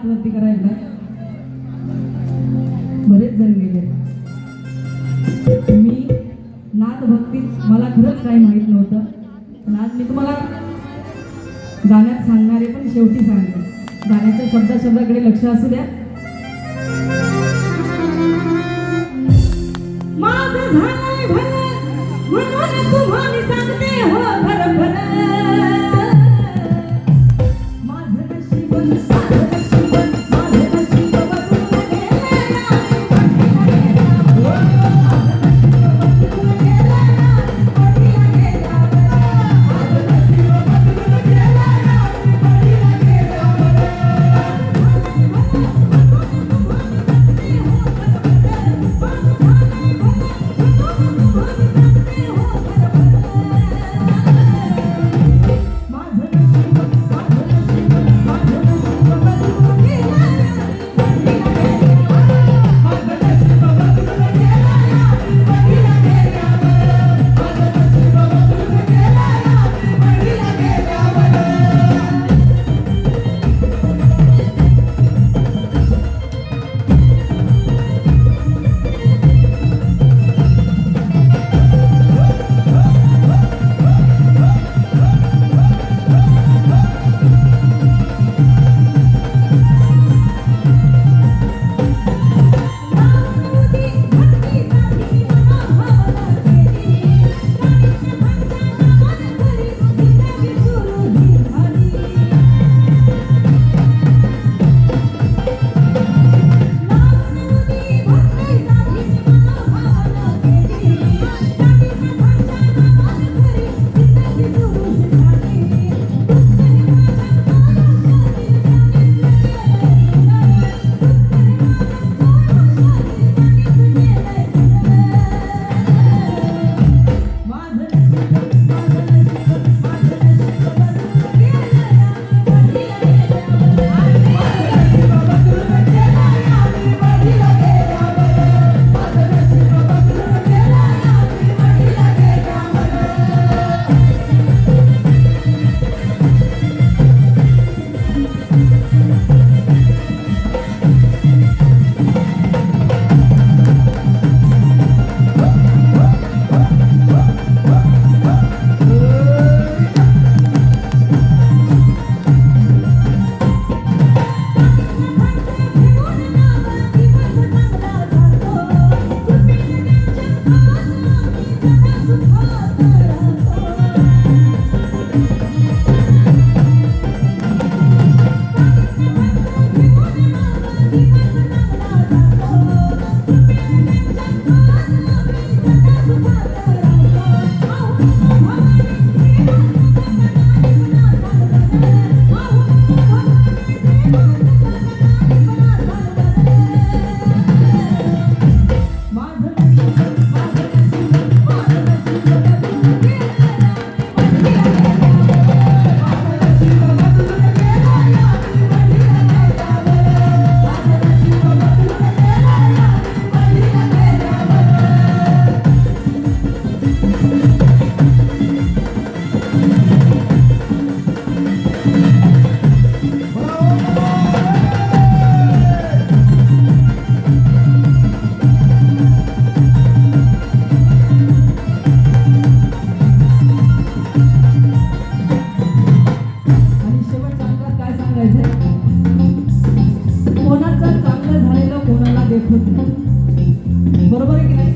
वरती करायला बरेच जण गेले. मी नाद भक्तीत मला खरंच काही माहीत नव्हतं, पण आज मी तुम्हाला गाण्यात सांगणारे पण शेवटी सांगते. गाण्याच्या शब्दाकडे लक्ष असू द्या. माझं झालंय भलं म्हणून तुम्हाला सांगते हो भरभर. बरोबर आहे की नाही?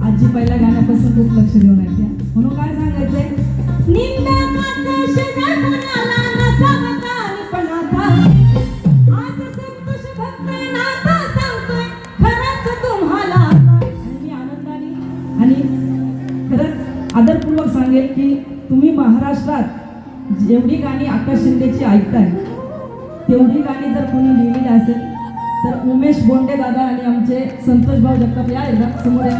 आजी पहिल्या गाण्यापासून खूप लक्ष देऊन ऐकते. म्हणून काय सांगायचंय, निंदाचं शेजार कोणाला नसावता निपणाता, आज संतोष भक्त नाथा सांगतोय खरंच तुम्हाला. आणि मी आनंदाने आणि खरंच आदरपूर्वक सांगेल की तुम्ही महाराष्ट्रात जेवढी गाणी आकाश शिंदेची ऐकताय तेवढी गाणी जर कोणी लिहिलेली असेल तर उमेश बोंडे दादा आणि आमचे संतोष भाऊ जगताप या एकदा समोर या.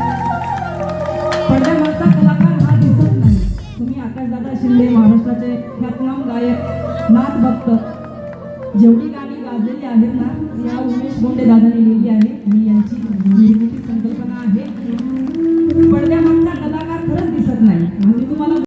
पडद्यामागचा कलाकार हा दिसत नाही. तुम्ही आकाशदादा शिंदे महाराष्ट्राचे ख्यातनाम गायक नाथ भक्त जेवढी गाणी गाजलेली आहेत ना या उमेश बोंडे दादांनी लिहिली आहे. मी यांची